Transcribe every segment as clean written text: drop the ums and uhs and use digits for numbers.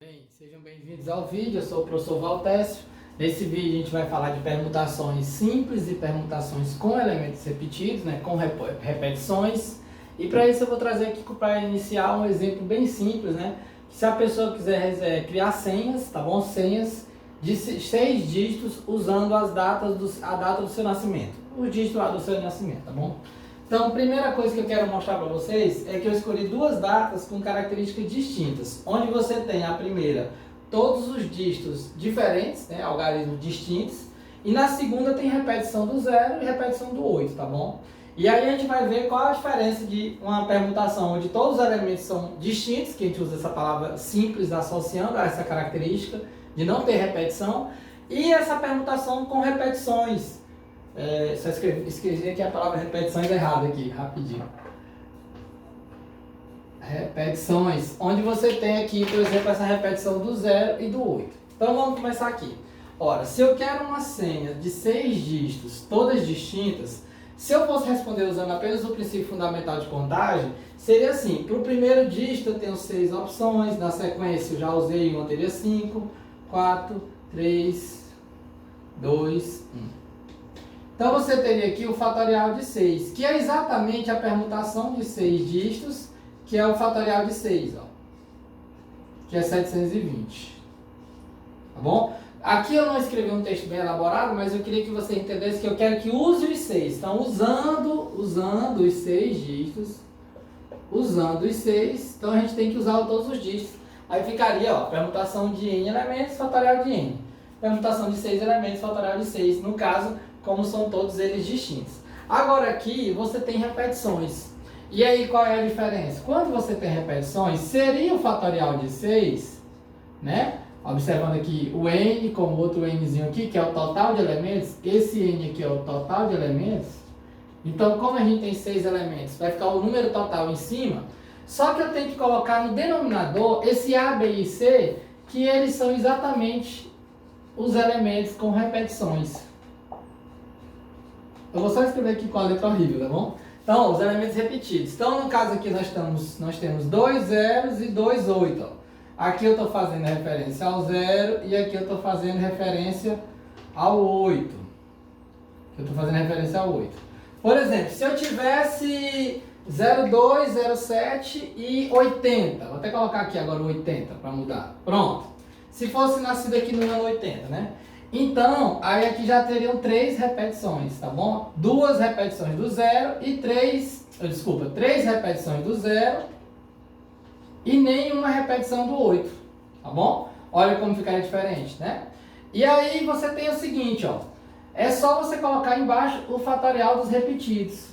Bem, sejam bem-vindos ao vídeo, eu sou o professor Valtécio. Nesse vídeo a gente vai falar de permutações simples e permutações com elementos repetidos, com repetições. E para isso eu vou trazer aqui para iniciar um exemplo bem simples, que se a pessoa quiser criar senhas, tá bom? Senhas de 6 dígitos usando a data do seu nascimento, o dígito lá do seu nascimento, tá bom? Então, a primeira coisa que eu quero mostrar para vocês é que eu escolhi duas datas com características distintas, onde você tem a primeira, todos os dígitos diferentes, algarismos distintos, e na segunda tem repetição do 0 e repetição do 8, tá bom? E aí a gente vai ver qual a diferença de uma permutação onde todos os elementos são distintos, que a gente usa essa palavra simples associando a essa característica de não ter repetição, e essa permutação com repetições. Só escrevi aqui a palavra repetições errada aqui, rapidinho. Repetições, onde você tem aqui, por exemplo, essa repetição do 0 e do 8. Então vamos começar aqui. Ora, se eu quero uma senha de 6 dígitos, todas distintas, se eu fosse responder usando apenas o princípio fundamental de contagem, seria assim: para o primeiro dígito eu tenho 6 opções, na sequência eu já usei uma, teria 5, 4, 3, 2, 1. Então você teria aqui o fatorial de 6, que é exatamente a permutação de 6 dígitos, que é o fatorial de 6, que é 720. Tá bom? Aqui eu não escrevi um texto bem elaborado, mas eu queria que você entendesse que eu quero que use os 6. Então, usando os 6 dígitos, então a gente tem que usar todos os dígitos. Aí ficaria, permutação de n elementos, fatorial de n. Permutação de 6 elementos, fatorial de 6. No caso, como são todos eles distintos. Agora aqui você tem repetições. E aí qual é a diferença? Quando você tem repetições, seria o fatorial de 6, Observando aqui o n como outro nzinho aqui, que é o total de elementos. Esse n aqui é o total de elementos. Então, como a gente tem 6 elementos, vai ficar o número total em cima. Só que eu tenho que colocar no denominador esse a, b e c, que eles são exatamente os elementos com repetições. Eu vou só escrever aqui com a letra horrível, tá bom? Então, os elementos repetidos. Então, no caso aqui, nós temos 2 zeros e 2 8. Aqui eu estou fazendo referência ao 0 e aqui eu estou fazendo referência ao 8. Por exemplo, se eu tivesse 02, 07 e 80. Vou até colocar aqui agora o 80 para mudar. Pronto. Se fosse nascido aqui no ano 80, Então, aí aqui já teriam 3 repetições, tá bom? 2 repetições do 0 e 3 repetições do 0 e nenhuma repetição do 8, tá bom? Olha como ficaria diferente, E aí você tem o seguinte, é só você colocar embaixo o fatorial dos repetidos.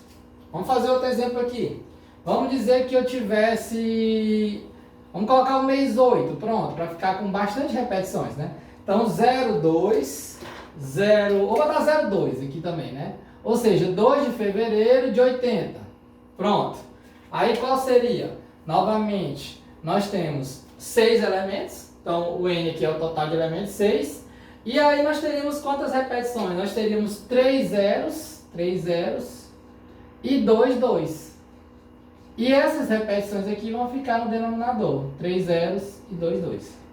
Vamos fazer outro exemplo aqui. Vamos dizer que eu tivesse... Vamos colocar o mês 8, pronto, para ficar com bastante repetições, Então, 02, 0... Vou botar 02 aqui também, Ou seja, 2 de fevereiro de 80. Pronto. Aí, qual seria? Novamente, nós temos 6 elementos. Então, o n aqui é o total de elementos, 6. E aí, nós teríamos quantas repetições? Nós teríamos 3 zeros e 2 2. E essas repetições aqui vão ficar no denominador. 3 zeros e 2 2.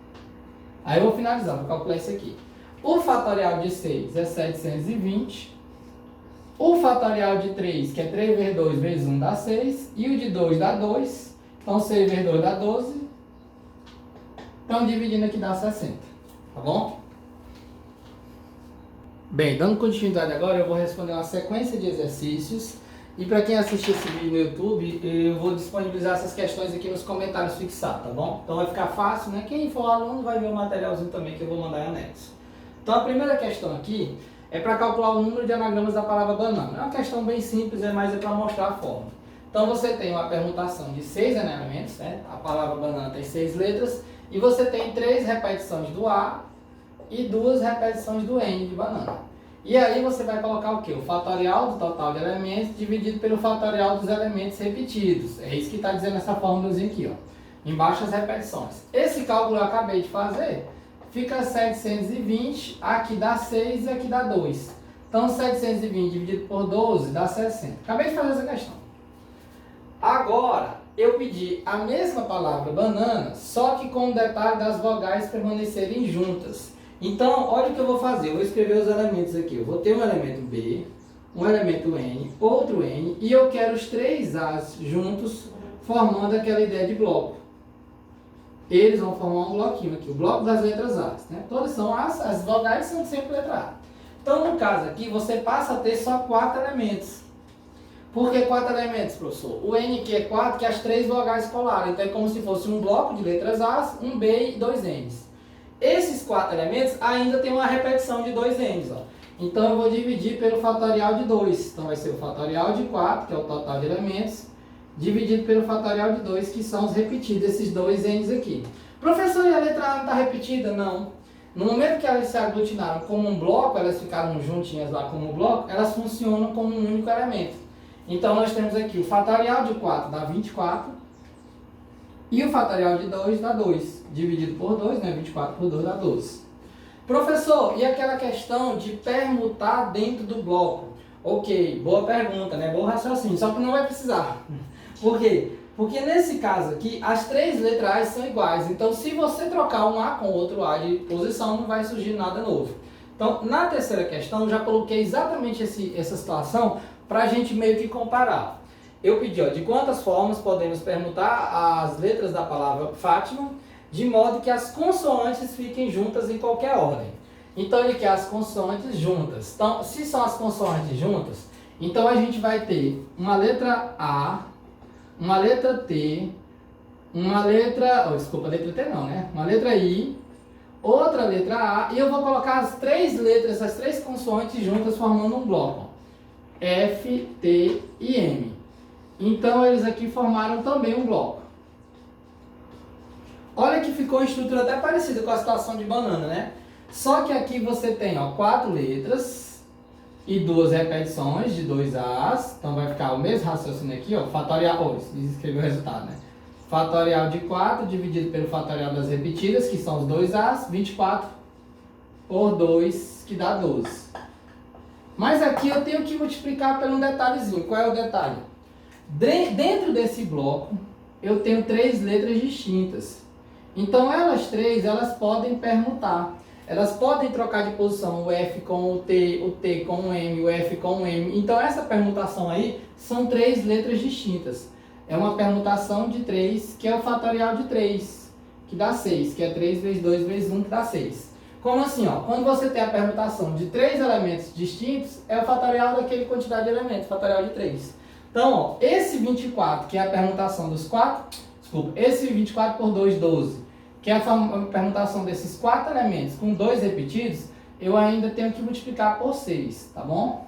Aí eu vou finalizar, vou calcular isso aqui. O fatorial de 6 é 720. O fatorial de 3, que é 3 vezes 2 vezes 1 dá 6. E o de 2 dá 2. Então 6 vezes 2 dá 12. Então dividindo aqui dá 60. Tá bom? Bem, dando continuidade agora, eu vou responder uma sequência de exercícios. E para quem assistir esse vídeo no YouTube, eu vou disponibilizar essas questões aqui nos comentários fixados, tá bom? Então vai ficar fácil, Quem for aluno vai ver o materialzinho também que eu vou mandar em anexo. Então a primeira questão aqui é para calcular o número de anagramas da palavra banana. É uma questão bem simples, mas é para mostrar a forma. Então você tem uma permutação de 6 elementos, A palavra banana tem 6 letras. E você tem 3 repetições do A e 2 repetições do N de banana. E aí você vai colocar o quê? O fatorial do total de elementos dividido pelo fatorial dos elementos repetidos. É isso que está dizendo essa fórmulazinha aqui, Embaixo as repetições. Esse cálculo eu acabei de fazer. Fica 720, aqui dá 6 e aqui dá 2. Então 720 dividido por 12 dá 60. Acabei de fazer essa questão. Agora, eu pedi a mesma palavra banana, só que com o detalhe das vogais permanecerem juntas. Então, olha o que eu vou fazer. Eu vou escrever os elementos aqui. Eu vou ter um elemento B, um elemento N, outro N, e eu quero os três As juntos, formando aquela ideia de bloco. Eles vão formar um bloquinho aqui, o bloco das letras As. Né? Todas são as vogais são sempre letra A. Então, no caso aqui, você passa a ter só 4 elementos. Por que 4 elementos, professor? O N aqui é 4, que as 3 vogais colaram. Então, é como se fosse um bloco de letras As, um B e 2 Ns. Esses 4 elementos ainda tem uma repetição de 2 Ns. Ó. Então, eu vou dividir pelo fatorial de 2. Então, vai ser o fatorial de 4, que é o total de elementos, dividido pelo fatorial de 2, que são os repetidos, esses 2 N's aqui. Professor, e a letra A não está repetida? Não. No momento que elas se aglutinaram como um bloco, elas ficaram juntinhas lá como um bloco, elas funcionam como um único elemento. Então, nós temos aqui o fatorial de 4 dá 24 e o fatorial de 2 dá 2. Dividido por 2, né? 24 por 2 dá 12. Professor, e aquela questão de permutar dentro do bloco? Ok, boa pergunta, né? Bom raciocínio, só que não vai precisar. Por quê? Porque nesse caso aqui, as 3 letras A são iguais. Então, se você trocar um A com outro A de posição, não vai surgir nada novo. Então, na terceira questão, eu já coloquei exatamente essa situação para a gente meio que comparar. Eu pedi, ó, de quantas formas podemos permutar as letras da palavra Fátima, de modo que as consoantes fiquem juntas em qualquer ordem. Então, ele quer as consoantes juntas. Então, se são as consoantes juntas, então a gente vai ter uma letra A, uma letra T, uma letra... Oh, desculpa, letra T não, né? Uma letra I, outra letra A, e eu vou colocar as 3 letras, as 3 consoantes juntas formando um bloco. F, T e M. Então, eles aqui formaram também um bloco. Olha que ficou uma estrutura até parecida com a situação de banana, né? Só que aqui você tem, ó, 4 letras e 2 repetições de 2 As. Então, vai ficar o mesmo raciocínio aqui, ó, fatorial, escrevi o resultado, né? Fatorial de 4 dividido pelo fatorial das repetidas, que são os 2 As, 24 por 2, que dá 12. Mas aqui eu tenho que multiplicar por um detalhezinho. Qual é o detalhe? Dentro desse bloco, eu tenho 3 letras distintas. Então, elas 3, elas podem permutar. Elas podem trocar de posição, o F com o T com o M, o F com o M. Então, essa permutação aí são 3 letras distintas. É uma permutação de 3, que é o fatorial de 3, que dá 6, que é 3 vezes 2 vezes 1, que dá 6. Como assim? Ó? Quando você tem a permutação de 3 elementos distintos, é o fatorial daquele quantidade de elementos, fatorial de 3. Então, ó, esse 24, que é a permutação dos 4, esse 24 por 2, 12, que é a permutação desses 4 elementos com 2 repetidos, eu ainda tenho que multiplicar por 6, tá bom?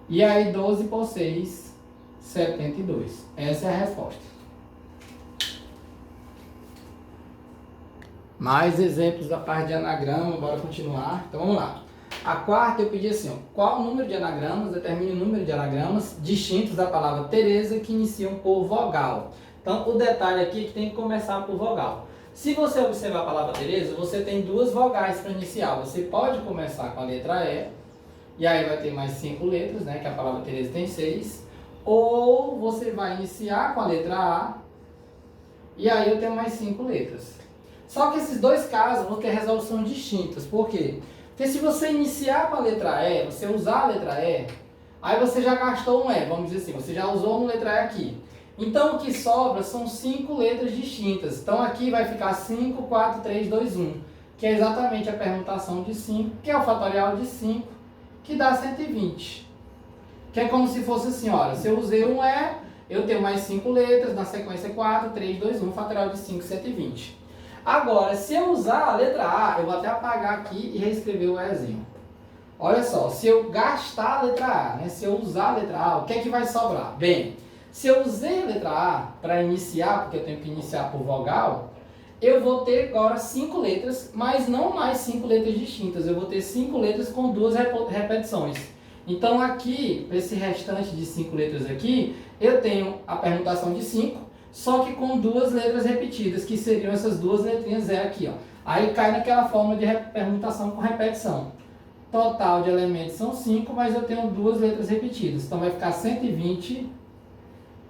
E aí 12 por 6, 72. Essa é a resposta. Mais exemplos da parte de anagrama, bora continuar. Então vamos lá. A quarta eu pedi assim, ó, qual o número de anagramas, determine o número de anagramas distintos da palavra Tereza que iniciam por vogal. Então o detalhe aqui é que tem que começar por vogal. Se você observar a palavra Tereza, você tem 2 vogais para iniciar. Você pode começar com a letra E, e aí vai ter mais 5 letras, né, que a palavra Tereza tem 6. Ou você vai iniciar com a letra A, e aí eu tenho mais 5 letras. Só que esses 2 casos vão ter resolução distintas. Por quê? Porque se você iniciar com a letra E, você usar a letra E, aí você já gastou um E, vamos dizer assim, você já usou uma letra E aqui. Então o que sobra são 5 letras distintas. Então aqui vai ficar 5, 4, 3, 2, 1, que é exatamente a permutação de 5, que é o fatorial de 5, que dá 120. Que é como se fosse assim, olha, se eu usei um E, eu tenho mais 5 letras, na sequência 4, 3, 2, 1, fatorial de 5, 120. Agora, se eu usar a letra A, eu vou até apagar aqui e reescrever o Ezinho. Olha só, se eu gastar a letra A, né, se eu usar a letra A, o que é que vai sobrar? Bem, se eu usei a letra A para iniciar, porque eu tenho que iniciar por vogal, eu vou ter agora 5 letras, mas não mais 5 letras distintas. Eu vou ter 5 letras com 2 repetições. Então aqui, esse restante de 5 letras aqui, eu tenho a permutação de 5, só que com 2 letras repetidas, que seriam essas 2 letrinhas E aqui, ó. Aí cai naquela forma de permutação com repetição. Total de elementos são 5, mas eu tenho 2 letras repetidas. Então vai ficar 120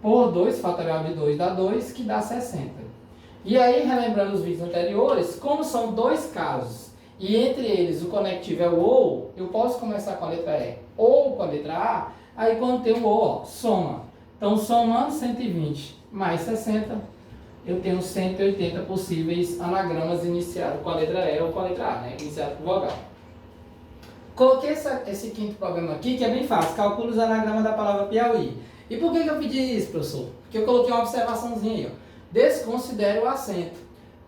por 2, fatorial de 2 dá 2, que dá 60. E aí, relembrando os vídeos anteriores, como são dois casos, e entre eles o conectivo é o OU, eu posso começar com a letra E ou com a letra A, aí quando tem o OU, ó, soma. Então, somando 120 mais 60, eu tenho 180 possíveis anagramas iniciados com a letra E ou com a letra A, né? Iniciado por vogal. Coloquei esse quinto problema aqui, que é bem fácil. Calcula os anagramas da palavra Piauí. E por que eu pedi isso, professor? Porque eu coloquei uma observaçãozinha aí, ó. Desconsidere o acento.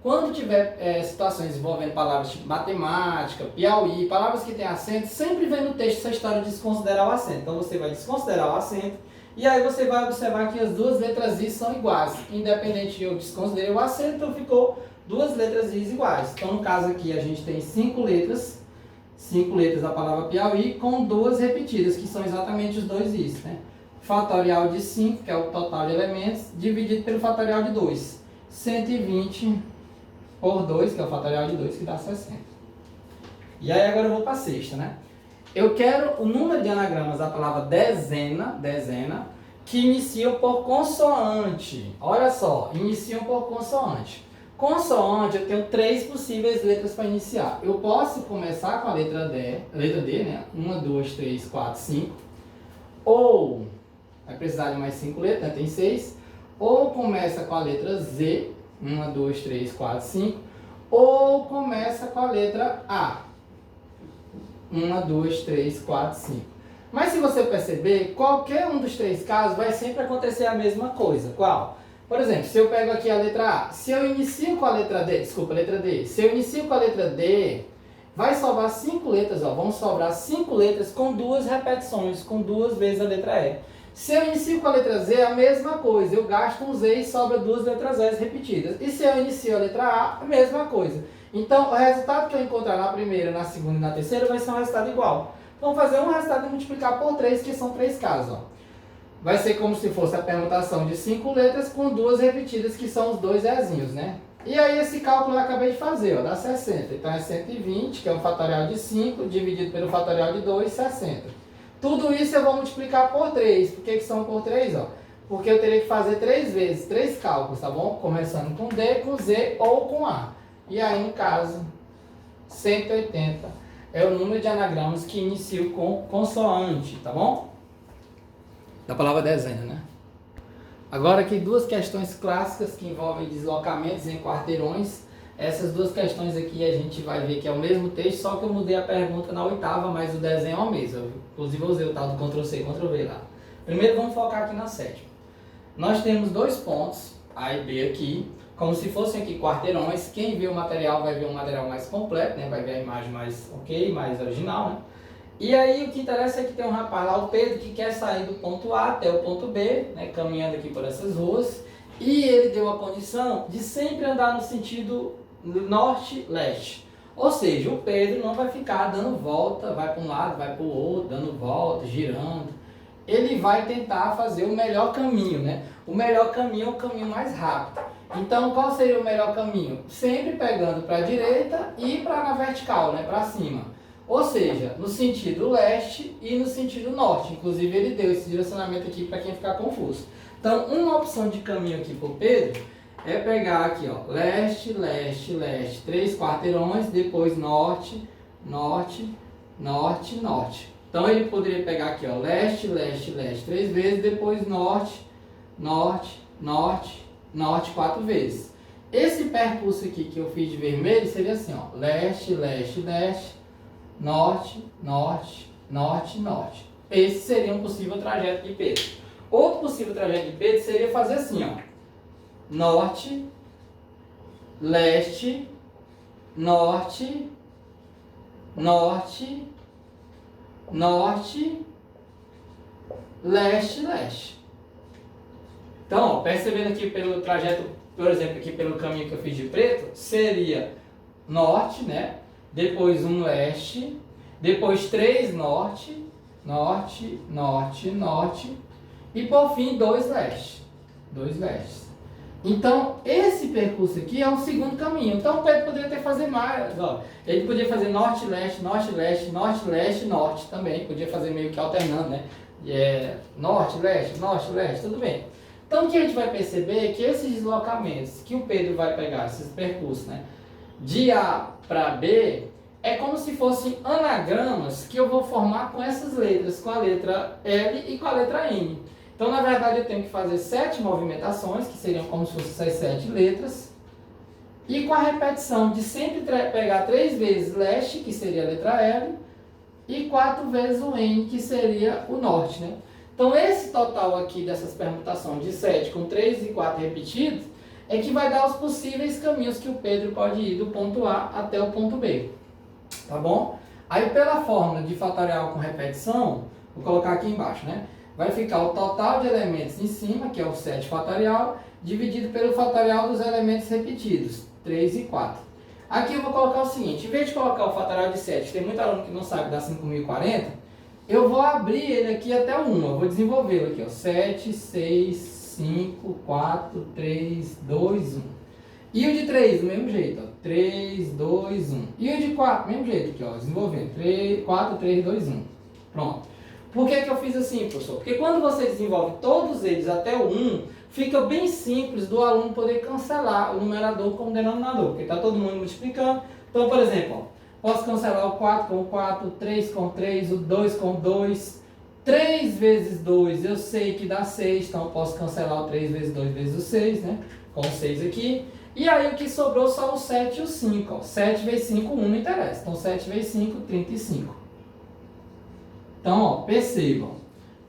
Quando tiver situações envolvendo palavras tipo matemática, Piauí, palavras que têm acento, sempre vem no texto essa história de desconsiderar o acento. Então você vai desconsiderar o acento e aí você vai observar que as duas letras I são iguais. Independente de eu desconsiderar o acento, então ficou duas letras I iguais. Então no caso aqui a gente tem 5 letras da palavra Piauí com duas repetidas, que são exatamente os dois Is, né? Fatorial de 5, que é o total de elementos, dividido pelo fatorial de 2. 120 por 2, que é o fatorial de 2, que dá 60. E aí agora eu vou para a sexta, né? Eu quero o número de anagramas da palavra dezena, que iniciam por consoante. Olha só, iniciam por consoante. Consoante, eu tenho 3 possíveis letras para iniciar. Eu posso começar com a letra D, né? 1, 2, 3, 4, 5. Ou, vai precisar de mais 5 letras, né? Tem 6. Ou começa com a letra Z, 1, 2, 3, 4, 5. Ou começa com a letra A, 1, 2, 3, 4, 5. Mas se você perceber, qualquer um dos 3 casos vai sempre acontecer a mesma coisa. Qual? Por exemplo, se eu pego aqui a letra A, se eu inicio com a letra D, se eu inicio com a letra D, vai sobrar 5 letras, ó, vão sobrar 5 letras com 2 repetições, com 2 vezes a letra E. Se eu inicio com a letra Z, a mesma coisa, eu gasto um Z e sobra 2 letras E repetidas. E se eu inicio a letra A, a mesma coisa. Então, o resultado que eu encontrar na primeira, na segunda e na terceira vai ser um resultado igual. Vamos fazer um resultado e multiplicar por 3, que são 3 casos, ó. Vai ser como se fosse a permutação de 5 letras com 2 repetidas, que são os 2 Ezinhos, né? E aí esse cálculo eu acabei de fazer, ó, dá 60. Então é 120, que é o fatorial de 5, dividido pelo fatorial de 2, 60. Tudo isso eu vou multiplicar por 3. Por que são por 3? Ó? Porque eu teria que fazer 3 vezes, 3 cálculos, tá bom? Começando com D, com Z ou com A. E aí, no caso, 180 é o número de anagramas que iniciam com consoante, tá bom? Da palavra dezena, né? Agora aqui 2 questões clássicas que envolvem deslocamentos em quarteirões. Essas 2 questões aqui a gente vai ver que é o mesmo texto, só que eu mudei a pergunta na 8ª, mas o desenho é o mesmo. Eu, inclusive eu usei o tal do Ctrl+C e Ctrl+V lá. Primeiro vamos focar aqui na 7ª. Nós temos 2 pontos, A e B aqui, como se fossem aqui quarteirões. Quem vê o material vai ver um material mais completo, né? Vai ver a imagem mais ok, mais original, né? E aí o que interessa é que tem um rapaz lá, o Pedro, que quer sair do ponto A até o ponto B, né, caminhando aqui por essas ruas, e ele deu a condição de sempre andar no sentido norte-leste. Ou seja, o Pedro não vai ficar dando volta, vai para um lado, vai para o outro, dando volta, girando. Ele vai tentar fazer o melhor caminho, né? O melhor caminho é o caminho mais rápido. Então, qual seria o melhor caminho? Sempre pegando para a direita e para na vertical, né, para cima. Ou seja, no sentido leste e no sentido norte. Inclusive ele deu esse direcionamento aqui para quem ficar confuso. Então, uma opção de caminho aqui para o Pedro é pegar aqui, ó, leste, leste, leste, 3 quarteirões, depois norte, norte, norte, norte. Então ele poderia pegar aqui, ó, leste, leste, leste 3 vezes, depois norte, norte, norte, norte 4 vezes. Esse percurso aqui que eu fiz de vermelho seria assim, ó, leste, leste, leste, norte, norte, norte, norte. Esse seria um possível trajeto de Pedro. Outro possível trajeto de Pedro seria fazer assim, ó. Norte, leste, norte, norte, norte, leste, leste. Então, ó, percebendo aqui pelo trajeto, por exemplo, aqui pelo caminho que eu fiz de preto, seria norte, né? Depois um leste, depois 3 norte, norte, norte, norte, e por fim 2 leste, 2 lestes. Então, esse percurso aqui é o segundo caminho. Então, o Pedro poderia até fazer mais, ó. Ele podia fazer norte, leste, norte, leste, norte, leste, norte também. Podia fazer meio que alternando, né? Norte, leste, tudo bem. Então o que a gente vai perceber é que esses deslocamentos que o Pedro vai pegar, esses percursos, né, de A para B, é como se fossem anagramas que eu vou formar com essas letras, com a letra L e com a letra N. Então, na verdade, eu tenho que fazer 7 movimentações, que seriam como se fossem essas 7 letras, e com a repetição de sempre pegar 3 vezes leste, que seria a letra L, e 4 vezes o N, que seria o norte, né? Então, esse total aqui dessas permutações de 7 com 3 e 4 repetidos é que vai dar os possíveis caminhos que o Pedro pode ir do ponto A até o ponto B. Tá bom? Aí, pela fórmula de fatorial com repetição, vou colocar aqui embaixo, né? Vai ficar o total de elementos em cima, que é o 7 fatorial, dividido pelo fatorial dos elementos repetidos, 3 e 4. Aqui eu vou colocar o seguinte, em vez de colocar o fatorial de 7, tem muito aluno que não sabe dar 5.040, eu vou abrir ele aqui até o 1, eu vou desenvolvê-lo aqui, ó, 7, 6, 5, 4, 3, 2, 1. E o de 3, do mesmo jeito, ó, 3, 2, 1. E o de 4, mesmo jeito aqui, ó, desenvolvendo, 3, 4, 3, 2, 1. Pronto. Por que eu fiz assim, professor? Porque quando você desenvolve todos eles até o 1, fica bem simples do aluno poder cancelar o numerador com o denominador, porque está todo mundo multiplicando. Então, por exemplo, ó, posso cancelar o 4 com o 4, o 3 com o 3, o 2 com o 2. 3 vezes 2 eu sei que dá 6, então eu posso cancelar o 3 vezes 2 vezes o 6, né? Com o 6 aqui. E aí o que sobrou só o 7 e o 5. Ó. 7 vezes 5, 1 não interessa. Então 7 vezes 5, 35. Então, ó, percebam,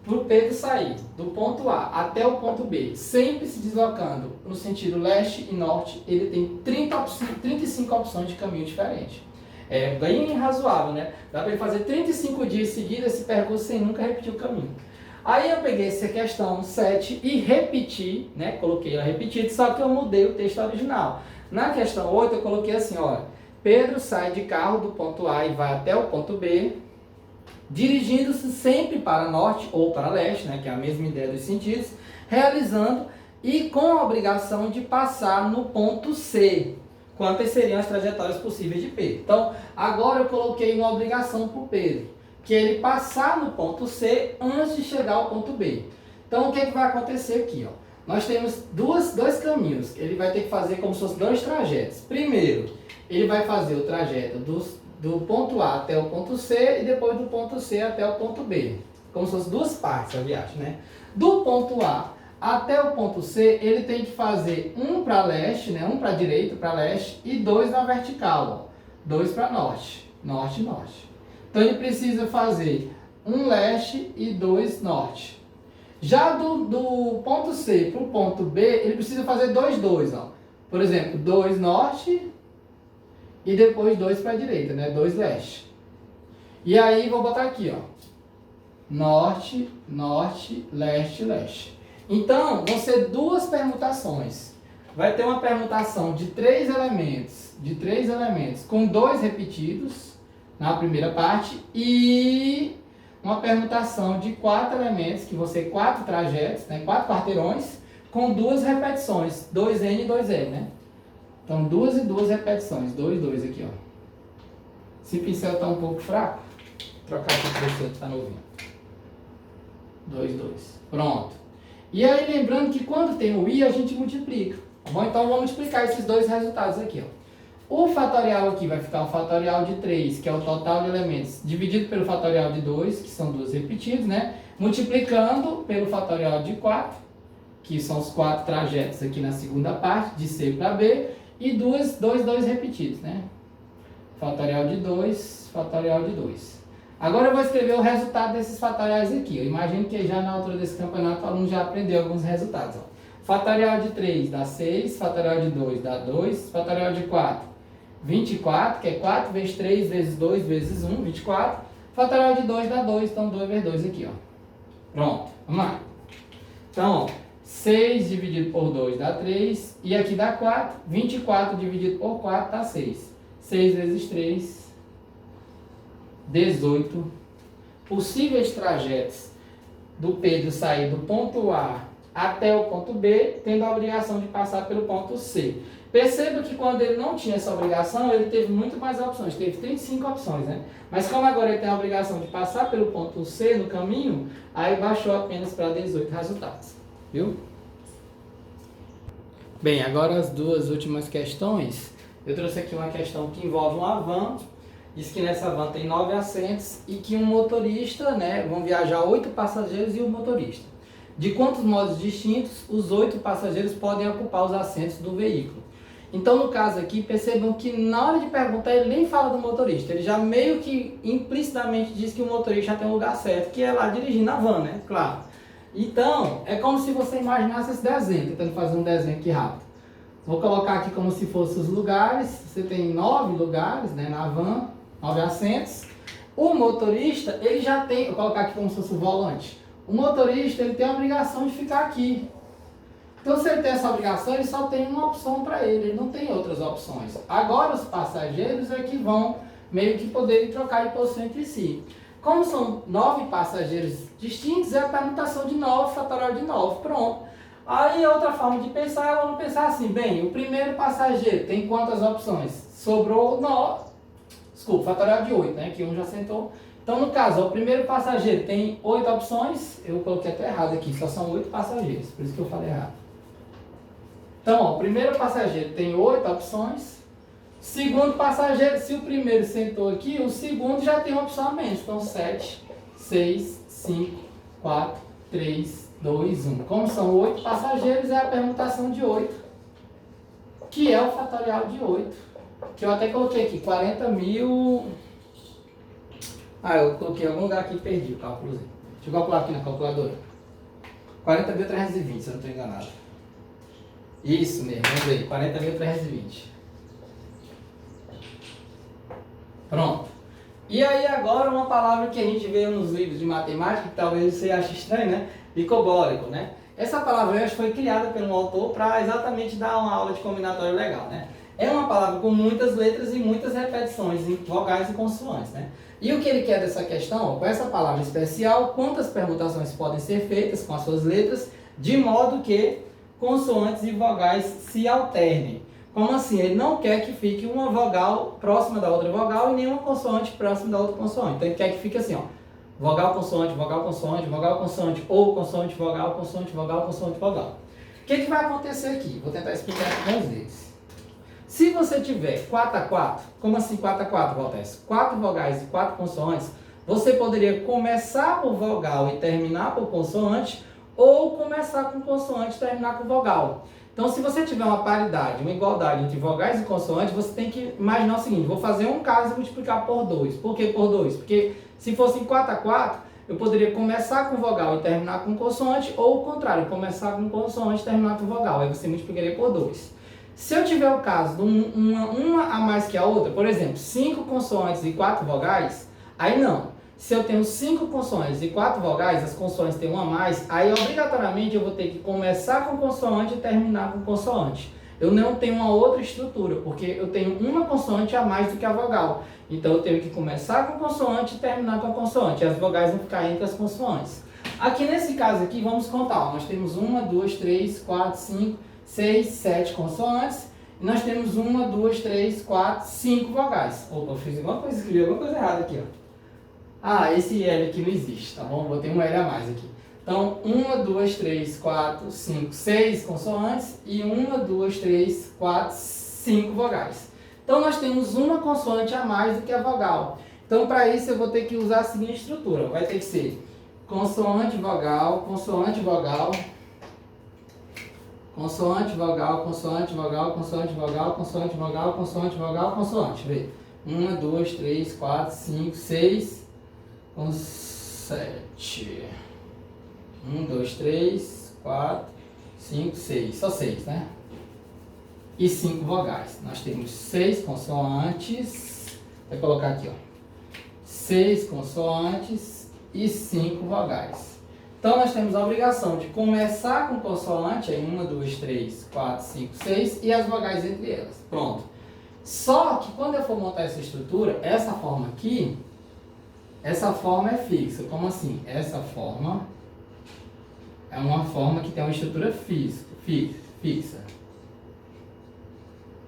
para o Pedro sair do ponto A até o ponto B, sempre se deslocando no sentido leste e norte, ele tem 35 opções de caminho diferente. É bem razoável, né? Dá para ele fazer 35 dias seguidos esse percurso sem nunca repetir o caminho. Aí eu peguei essa questão 7 e repeti, né? Coloquei ela repetida, só que eu mudei o texto original. Na questão 8 eu coloquei assim, olha, Pedro sai de carro do ponto A e vai até o ponto B, dirigindo-se sempre para norte ou para leste, né, que é a mesma ideia dos sentidos, realizando e com a obrigação de passar no ponto C. Quantas seriam as trajetórias possíveis de Pedro? Então, agora eu coloquei uma obrigação para o Pedro, que é ele passar no ponto C antes de chegar ao ponto B. Então, o que, é que vai acontecer aqui? Ó? Nós temos dois caminhos. Ele vai ter que fazer como se fossem 2 trajetos. Primeiro, ele vai fazer o trajeto do ponto A até o ponto C e depois do ponto C até o ponto B. Como se fossem 2 partes a viagem, né? Do ponto A até o ponto C, ele tem que fazer um para leste, né? Um para direita, para leste, e 2 na vertical, 2 para norte, norte, norte. Então ele precisa fazer um leste e 2 norte. Já do ponto C para o ponto B, ele precisa fazer 2, 2, ó. Por exemplo, 2 norte e depois 2 para a direita, né? 2 leste. E aí vou botar aqui, ó. Norte, norte, leste, leste. Então, vão ser 2 permutações. Vai ter uma permutação de 3 elementos, com 2 repetidos na primeira parte e uma permutação de 4 elementos, que vão ser 4 trajetos, né? 4 quarteirões, com 2 repetições, 2N e 2L, né? Então, 2 e 2 repetições, 2, 2 aqui, ó. Se o pincel está um pouco fraco, vou trocar aqui para você que está novinho. 2, 2. Pronto. E aí, lembrando que quando tem o I, a gente multiplica. Tá bom? Então, vamos multiplicar esses 2 resultados aqui, ó. O fatorial aqui vai ficar o fatorial de 3, que é o total de elementos, dividido pelo fatorial de 2, que são 2 repetidos, né? Multiplicando pelo fatorial de 4, que são os 4 trajetos aqui na segunda parte, de C para B, e 2 repetidos, né? Fatorial de 2, fatorial de 2. Agora eu vou escrever o resultado desses fatoriais aqui. Eu imagino que já na altura desse campeonato o aluno já aprendeu alguns resultados. Ó. Fatorial de 3 dá 6, fatorial de 2 dá 2, fatorial de 4, 24, que é 4 vezes 3 vezes 2 vezes 1, 24. Fatorial de 2 dá 2, então 2 vezes 2 aqui, ó. Pronto, vamos lá. Então, ó, 6 dividido por 2 dá 3, e aqui dá 4. 24 dividido por 4 dá 6. 6 vezes 3, 18. Possíveis trajetos do Pedro sair do ponto A até o ponto B, tendo a obrigação de passar pelo ponto C. Perceba que quando ele não tinha essa obrigação, ele teve muito mais opções, teve 35 opções, né? Mas como agora ele tem a obrigação de passar pelo ponto C no caminho, aí baixou apenas para 18 resultados, viu? Bem, agora as duas últimas questões. Eu trouxe aqui uma questão que envolve uma van. Diz que nessa van tem 9 assentos e que um motorista, né, vão viajar 8 passageiros e o motorista. De quantos modos distintos os 8 passageiros podem ocupar os assentos do veículo? Então, no caso aqui, percebam que na hora de perguntar ele nem fala do motorista. Ele já meio que implicitamente diz que o motorista já tem um lugar certo, que é lá dirigindo a van, né? Claro. Então, é como se você imaginasse esse desenho, tentando fazer um desenho aqui rápido. Vou colocar aqui como se fossem os lugares. Você tem 9 lugares, né, na van, 9 assentos. O motorista, ele já tem, vou colocar aqui como se fosse o volante. O motorista, ele tem a obrigação de ficar aqui. Então, se ele tem essa obrigação, ele só tem uma opção para ele não tem outras opções. Agora, os passageiros é que vão meio que poderem trocar de posição entre si. Como são 9 passageiros distintos, é a permutação de 9, fatorial de 9, pronto. Aí, outra forma de pensar, vamos pensar assim, bem, o primeiro passageiro tem quantas opções? Sobrou 9, desculpa, fatorial de 8, né, que um já sentou. Então, no caso, o primeiro passageiro tem 8 opções, eu coloquei até errado aqui, só são 8 passageiros, por isso que eu falei errado. Então, ó, o primeiro passageiro tem 8 opções. Segundo passageiro, se o primeiro sentou aqui, o segundo já tem uma opção a menos. Então, 7, 6, 5, 4, 3, 2, 1. Como são 8 passageiros, é a permutação de 8, que é o fatorial de 8. Que eu até coloquei aqui, 40 mil... Ah, eu coloquei em algum lugar aqui e perdi o cálculozinho. Deixa eu calcular aqui na calculadora. 40.320, se eu não estou enganado. Isso mesmo, vamos ver, 40.320. Pronto. E aí agora uma palavra que a gente vê nos livros de matemática, que talvez você ache estranho, né? Licobólico, né? Essa palavra eu acho que foi criada por um autor para exatamente dar uma aula de combinatório legal, né? É uma palavra com muitas letras e muitas repetições em vogais e consoantes, né? E o que ele quer dessa questão, com essa palavra especial, quantas permutações podem ser feitas com as suas letras, de modo que consoantes e vogais se alternem. Como assim? Ele não quer que fique uma vogal próxima da outra vogal e nenhuma consoante próxima da outra consoante. Então ele quer que fique assim, ó. Vogal, consoante, vogal, consoante, vogal, consoante, ou consoante, vogal, consoante, vogal, consoante, vogal. O que vai acontecer aqui? Vou tentar explicar aqui com vocês. Se você tiver 4 a 4, como assim 4 a 4, Valtes? 4 vogais e 4 consoantes, você poderia começar por vogal e terminar por consoante, ou começar com consoante e terminar com vogal. Então, se você tiver uma paridade, uma igualdade entre vogais e consoantes, você tem que imaginar o seguinte, vou fazer um caso e multiplicar por 2. Por que por 2? Porque se fosse 4 a 4, eu poderia começar com vogal e terminar com consoante, ou o contrário, começar com consoante e terminar com vogal. Aí você multiplicaria por 2. Se eu tiver o caso de uma a mais que a outra, por exemplo, 5 consoantes e 4 vogais, aí não. Se eu tenho 5 consoantes e 4 vogais, as consoantes têm uma a mais, aí obrigatoriamente eu vou ter que começar com consoante e terminar com consoante. Eu não tenho uma outra estrutura, porque eu tenho uma consoante a mais do que a vogal. Então eu tenho que começar com consoante e terminar com a consoante. E as vogais vão ficar entre as consoantes. Aqui nesse caso aqui, vamos contar. Nós temos 1, 2, 3, 4, 5, 6, 7 consoantes. E nós temos 1, 2, 3, 4, 5 vogais. Opa, eu fiz alguma coisa, escrevi alguma coisa errada aqui, ó. Ah, esse L aqui não existe, tá bom? Vou ter um L a mais aqui. Então, 1, 2, 3, 4, 5, 6 consoantes e 1, 2, 3, 4, 5 vogais. Então, nós temos uma consoante a mais do que a vogal. Então, para isso, eu vou ter que usar a seguinte estrutura. Vai ter que ser consoante, vogal, consoante, vogal, consoante, vogal, consoante, vogal, consoante, vogal, consoante, vogal, consoante, vogal, consoante. Vê. 1, 2, 3, 4, 5, 6... com 7. 1, 2, 3, 4, 5, 6. Só 6, né? E 5 vogais. Nós temos 6 consoantes. Vou colocar aqui, ó. 6 consoantes e 5 vogais. Então, nós temos a obrigação de começar com consoante, aí 1, 2, 3, 4, 5, 6, e as vogais entre elas. Pronto. Só que quando eu for montar essa estrutura, essa forma aqui, essa forma é fixa. Como assim? Essa forma é uma forma que tem uma estrutura fixa.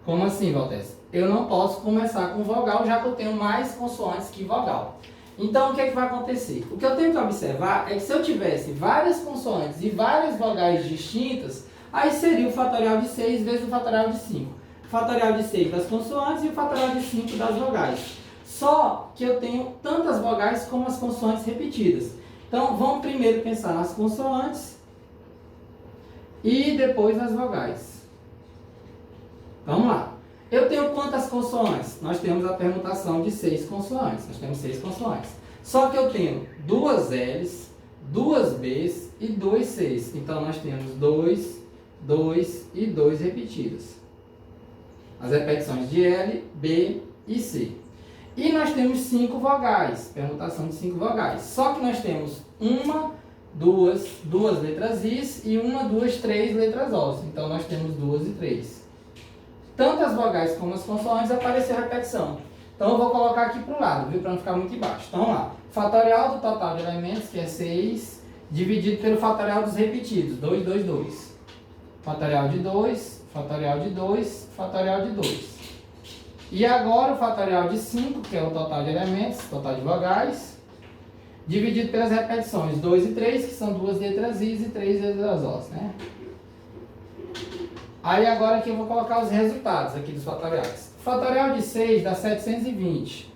Como assim, Valtes? Eu não posso começar com vogal, já que eu tenho mais consoantes que vogal. Então, o que é que vai acontecer? O que eu tenho que observar é que se eu tivesse várias consoantes e várias vogais distintas, Aí seria o fatorial de 6 vezes o fatorial de 5. O fatorial de 6 das consoantes e o fatorial de 5 das vogais. Só que eu tenho tantas vogais como as consoantes repetidas. Então, vamos primeiro pensar nas consoantes e depois nas vogais. Vamos lá. Eu tenho quantas consoantes? Nós temos a permutação de 6 consoantes. Nós temos 6 consoantes. Só que eu tenho 2 L's, 2 B's e 2 C's. Então, nós temos 2, 2 e 2 repetidas. As repetições de L, B e C. E nós temos 5 vogais, permutação de 5 vogais. Só que nós temos 1, 2 letras I's e 1, 2, 3 letras O's. Então, nós temos 2 e 3. Tanto as vogais como as consoantes apareceu a repetição. Então, eu vou colocar aqui para o lado, viu? Para não ficar muito embaixo. Então, vamos lá. Fatorial do total de elementos, que é 6, dividido pelo fatorial dos repetidos, 2, 2, 2. Fatorial de 2, fatorial de 2, fatorial de 2. E agora o fatorial de 5, que é o total de elementos, total de vogais, dividido pelas repetições 2 e 3, que são 2 letras I's e 3 letras O's, né? Aí agora aqui eu vou colocar os resultados aqui dos fatoriais. O fatorial de 6 dá 720.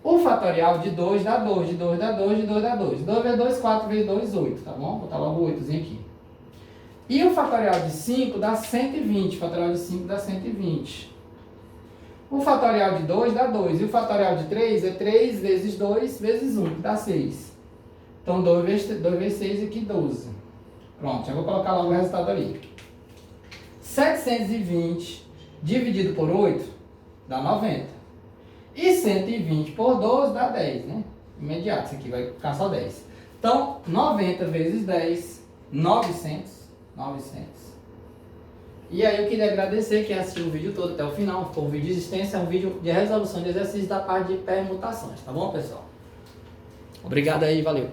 O fatorial de 2 dá 2, de 2 dá 2, de 2 dá 2. 2 vezes 2, 4 vezes 2, 8, tá bom? Vou botar logo o 8zinho aqui. E o fatorial de 5 dá 120, o fatorial de 5 dá 120. O fatorial de 2 dá 2, e o fatorial de 3 é 3 vezes 2 vezes 1, que dá 6. Então 2 vezes 6 aqui, 12. Pronto, já vou colocar logo o resultado ali. 720 dividido por 8 dá 90. E 120 por 12 dá 10, né? Imediato, isso aqui vai ficar só 10. Então, 90 vezes 10, 900. E aí eu queria agradecer quem assistiu o vídeo todo até o final. Foi um vídeo de extensão, um vídeo de resolução de exercícios da parte de permutações, tá bom, pessoal? Obrigado aí, valeu!